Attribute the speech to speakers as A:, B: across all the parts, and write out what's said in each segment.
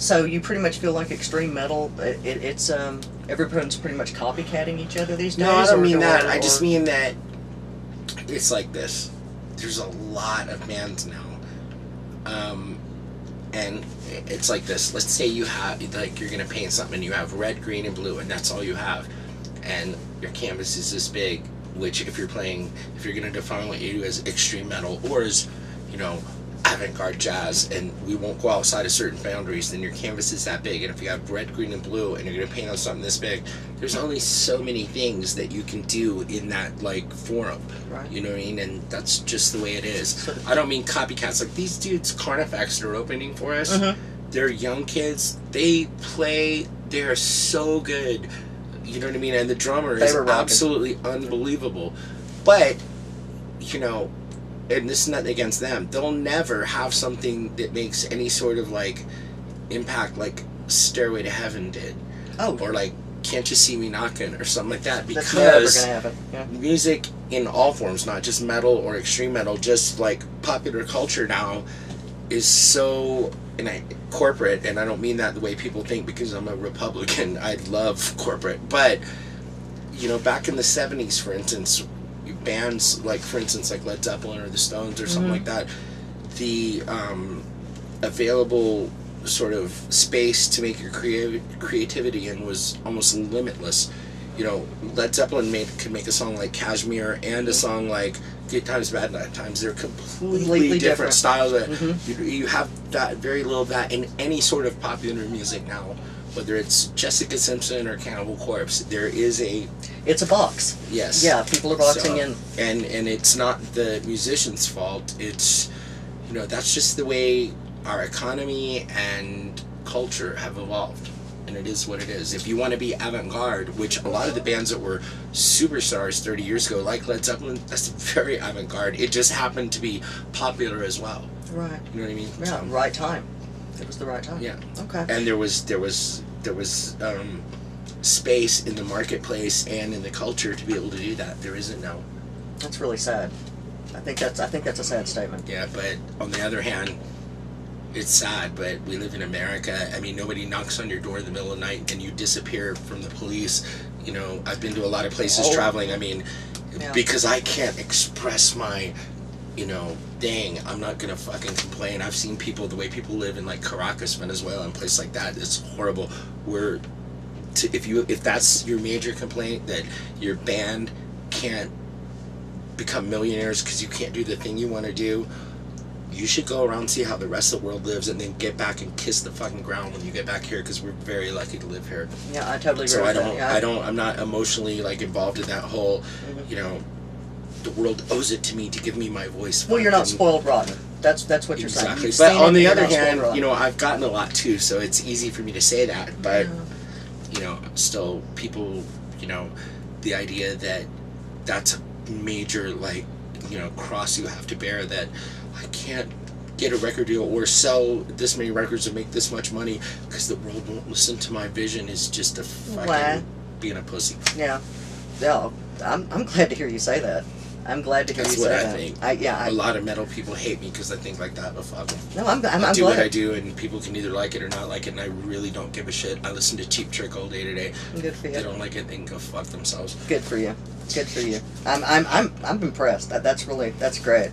A: So you pretty much feel like extreme metal, it's everyone's pretty much copycatting each other these days?
B: No, I don't mean that. I just mean that it's like this. There's a lot of bands now. And it's like this. Let's say you have, like, you're going to paint something and you have red, green, and blue, and that's all you have. And your canvas is this big, which if you're going to define what you do as extreme metal or as, you know, avant-garde jazz, and we won't go outside of certain boundaries, then your canvas is that big. And if you have red, green, and blue, and you're going to paint on something this big, there's only so many things that you can do in that, like, forum.
A: Right.
B: You know what I mean? And that's just the way it is. I don't mean copycats. Like, these dudes, Carnifex, that are opening for us, they're young kids. They play, they're so good. You know what I mean? And the drummer is absolutely unbelievable. But, you know, and this is nothing against them, they'll never have something that makes any sort of, like, impact like Stairway to Heaven did.
A: Oh.
B: Or, like, Can't You See Me Knockin' or something like that. Because
A: that's never gonna happen. Yeah.
B: Music in all forms, not just metal or extreme metal, just, like, popular culture now is so corporate, and I don't mean that the way people think because I'm a Republican. I love corporate. But, you know, back in the 70s, for instance, bands like, for instance, like Led Zeppelin or the Stones or something like that, the available sort of space to make your creativity in was almost limitless. You know, Led Zeppelin could make a song like Kashmir and a song like Good Times, Bad Times. They're completely different styles. You have that, very little of that in any sort of popular music now. Whether it's Jessica Simpson or Cannibal Corpse, there is a...
A: It's a box.
B: Yes.
A: Yeah, people are boxing in.
B: And it's not the musician's fault. It's, you know, that's just the way our economy and culture have evolved. And it is what it is. If you want to be avant-garde, which a lot of the bands that were superstars 30 years ago, like Led Zeppelin, that's very avant-garde. It just happened to be popular as well.
A: Right.
B: You know what I mean?
A: Yeah,
B: So,
A: right time. It was the right time.
B: yeah.
A: Okay.
B: And there was space in the marketplace and in the culture to be able to do that. There isn't now.
A: That's really sad. I think that's a sad statement.
B: Yeah, but on the other hand, it's sad, but we live in America. I mean, nobody knocks on your door in the middle of the night and you disappear from the police. You know, I've been to a lot of places traveling. I mean, because I can't express my, you know, dang, I'm not gonna fucking complain. I've seen people, the way people live in, like, Caracas, Venezuela, and places like that. It's horrible. If that's your major complaint, that your band can't become millionaires because you can't do the thing you want to do, you should go around and see how the rest of the world lives, and then get back and kiss the fucking ground when you get back here, because we're very lucky to live here.
A: Yeah, I totally agree.
B: So
A: with that. Yeah.
B: I'm not emotionally, like, involved in that whole, you know, the world owes it to me to give me my voice.
A: Well, you're not spoiled rotten. That's what you're saying.
B: Exactly. But on the other hand, you know, I've gotten a lot too, so it's easy for me to say that. But you know, still, people, you know, the idea that that's a major, like, you know, cross you have to bear, that I can't get a record deal or sell this many records and make this much money because the world won't listen to my vision, is just a fucking being a pussy.
A: Yeah. Yeah. I'm glad to hear you say that. I'm glad to hear you say that.
B: That's what I think. A lot of metal people hate me because I think like that, but fuck them.
A: No, I'm glad.
B: I do what I do, and people can either like it or not like it, and I really don't give a shit. I listen to Cheap Trick all day today.
A: Good for you.
B: If they don't like it, they can go fuck themselves.
A: Good for you. Good for you. I'm impressed. That's great.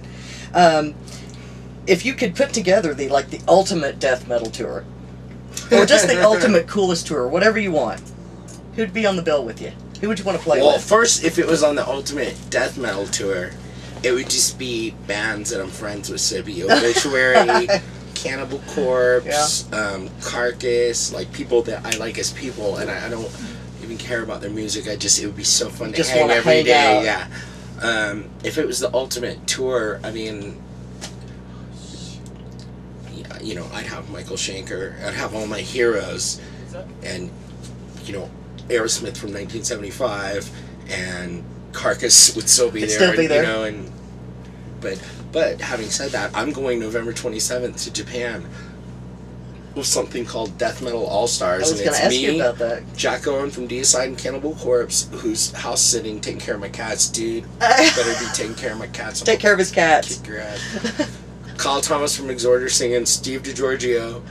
A: If you could put together the ultimate death metal tour, or just the ultimate coolest tour, whatever you want, who'd be on the bill with you? Who would you want to play with?
B: Well, first, if it was on the ultimate death metal tour, it would just be bands that I'm friends with. So it'd be Obituary, Cannibal Corpse, Carcass, like people that I like as people, and I don't even care about their music. It would be so fun to hang every day. Yeah. If it was the ultimate tour, I mean, yeah, you know, I'd have Michael Schenker, I'd have all my heroes, and, you know, Aerosmith from 1975, and Carcass would still be there. You know, but having said that, I'm going November 27th to Japan with something called Death Metal All Stars,
A: and it's me,
B: Jack Owen from Deicide and Cannibal Corpse, who's house sitting, taking care of my cats. Dude, better be taking care of my cats.
A: Take care of his cats.
B: Kick your ass. Kyle Thomas from Exhorder singing, Steve DiGiorgio.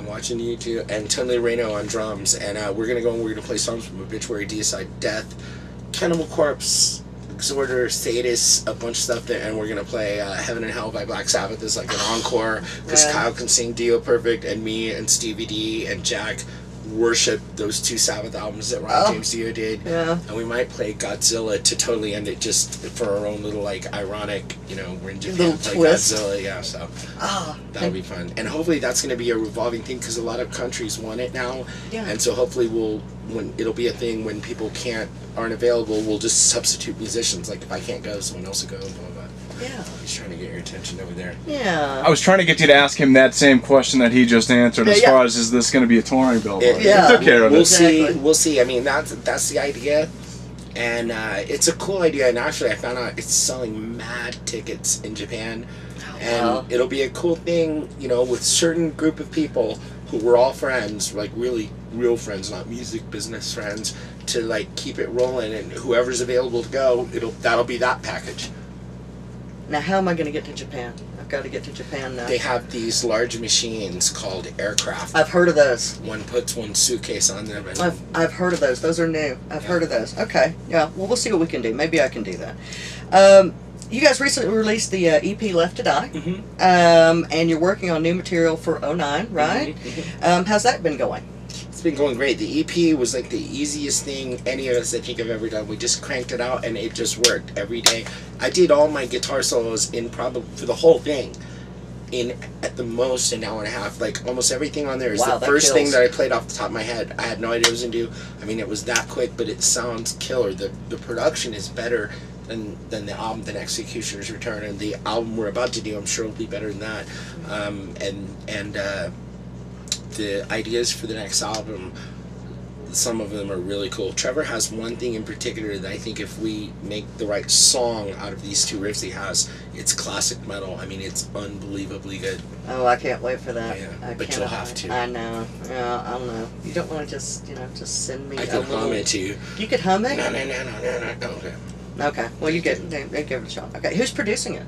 B: I'm watching YouTube, and Tony Reno on drums, and we're gonna go and we're gonna play songs from Obituary, Deicide, Death, Cannibal Corpse, Exhorter, Sadist, a bunch of stuff there, and we're gonna play Heaven and Hell by Black Sabbath as like an encore, because Kyle can sing Dio Perfect, and me and Stevie D and Jack worship those 2 Sabbath albums that Ryan James Dio did.
A: Yeah.
B: And we might play Godzilla to totally end it, just for our own little like ironic, we're in Japan, play
A: twist.
B: Godzilla, yeah, so that'll be fun. And hopefully that's going to be a revolving thing, because a lot of countries want it now.
A: Yeah.
B: And so hopefully when it'll be a thing when people aren't available, we'll just substitute musicians. Like if I can't go, someone else will go, blah, blah, blah.
A: Yeah.
B: He's trying to get your attention over there.
A: Yeah.
C: I was trying to get you to ask him that same question that he just answered, as far as, is this going to be a touring billboard? He took care of it.
B: We'll see. I mean, that's the idea. And it's a cool idea. And actually, I found out it's selling mad tickets in Japan. And it'll be a cool thing, with certain group of people who we're all friends, like really real friends, not music business friends, to like keep it rolling. And whoever's available to go, that'll be that package.
A: Now, how am I going to get to Japan? I've got to get to Japan now.
B: They have these large machines called aircraft.
A: I've heard of those.
B: One puts one suitcase on them. And
A: I've heard of those. Those are new. I've heard of those. Okay. Yeah. Well, we'll see what we can do. Maybe I can do that. You guys recently released the EP Left to Die. And you're working on new material for '09, right? How's that been going?
B: It's been going great. The EP was like the easiest thing any of us I think have ever done. We just cranked it out and it just worked every day. I did all my guitar solos in probably for the whole thing in at the most an hour and a half. Like almost everything on there is the first thing that I played off the top of my head. I had no idea what I was gonna do. I mean, it was that quick, but it sounds killer. The production is better than the album, than Executioner's Return, and the album we're about to do, I'm sure will be better than that. The ideas for the next album, some of them are really cool. Trevor has one thing in particular that I think if we make the right song out of these 2 riffs he has, it's classic metal. I mean, it's unbelievably good.
A: Oh, I can't wait for that.
B: Yeah, but you'll have to.
A: I know. Yeah, I don't know. You don't want to just send me
B: I could hum it to you.
A: You could hum it?
B: No. Okay.
A: Okay. Well, you give it a shot. Okay. Who's producing it?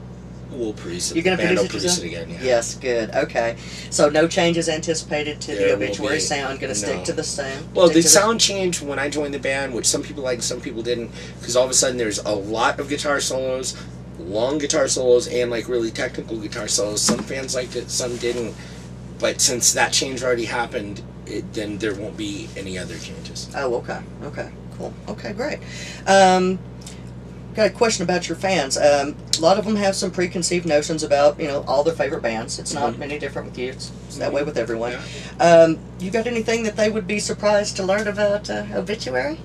B: We'll produce it.
A: You're going to
B: produce it again, yeah.
A: Yes, good. Okay. So no changes anticipated to the Obituary sound? Going to stick to the sound?
B: Well, the sound changed when I joined the band, which some people liked, some people didn't, because all of a sudden there's a lot of guitar solos, long guitar solos, and like really technical guitar solos. Some fans liked it, some didn't. But since that change already happened, then there won't be any other changes.
A: Oh, okay. Okay, cool. Okay, great. Got a question about your fans. A lot of them have some preconceived notions about, all their favorite bands. It's not any different with you. It's that way with everyone. Yeah. You got anything that they would be surprised to learn about Obituary?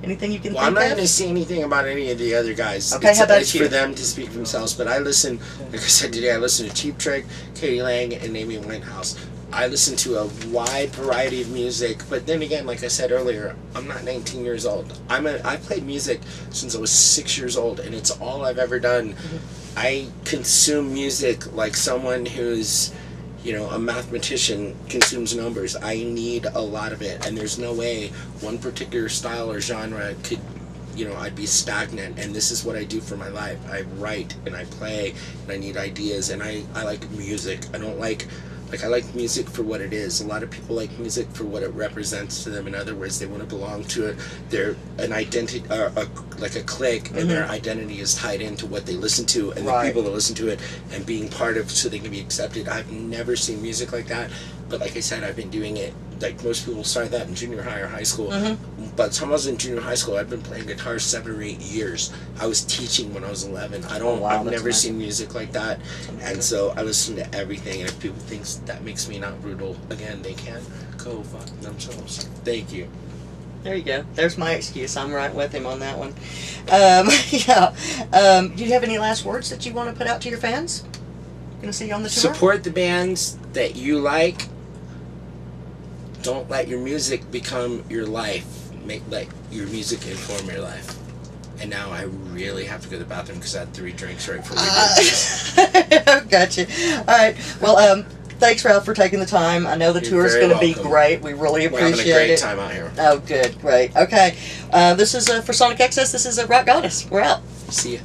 A: Anything you can think of?
B: I'm not going to say anything about any of the other guys.
A: Okay, how about
B: it's for them to speak for themselves. But I listen, like I said today, I listen to Cheap Trick, Katie Lang, and Amy Winehouse. I listen to a wide variety of music, but then again, like I said earlier, I'm not 19 years old. I played music since I was 6 years old, and it's all I've ever done. I consume music like someone who's, a mathematician consumes numbers. I need a lot of it, and there's no way one particular style or genre could, I'd be stagnant, and this is what I do for my life. I write, and I play, and I need ideas, and I like music. I don't like... I like music for what it is. A lot of people like music for what it represents to them. In other words, they want to belong to it. They're an identity, like a clique, and their identity is tied into what they listen to and the people that listen to it, and being part of, so they can be accepted. I've never seen music like that, but like I said, I've been doing it. Like most people start that in junior high or high school. By the time I was in junior high school, I've been playing guitar 7 or 8 years. I was teaching when I was 11. I've never seen music like that, and so I listen to everything. And if people think that makes me not brutal, again, they can go fuck themselves. Thank you.
A: There you go. There's my excuse. I'm right with him on that one. Yeah. Do you have any last words that you want to put out to your fans? Gonna see you on the tour?
B: Support the bands that you like. Don't let your music become your life. Let your music inform your life. And now I really have to go to the bathroom because I had 3 drinks right before we did this.
A: Gotcha. All right. Well, thanks, Ralph, for taking the time. I know the tour is going to be great. We really appreciate it.
B: We're having a great time out here.
A: Oh, good. Great. Okay. This is for Sonic Excess. This is Rock Goddess. We're out.
B: See ya.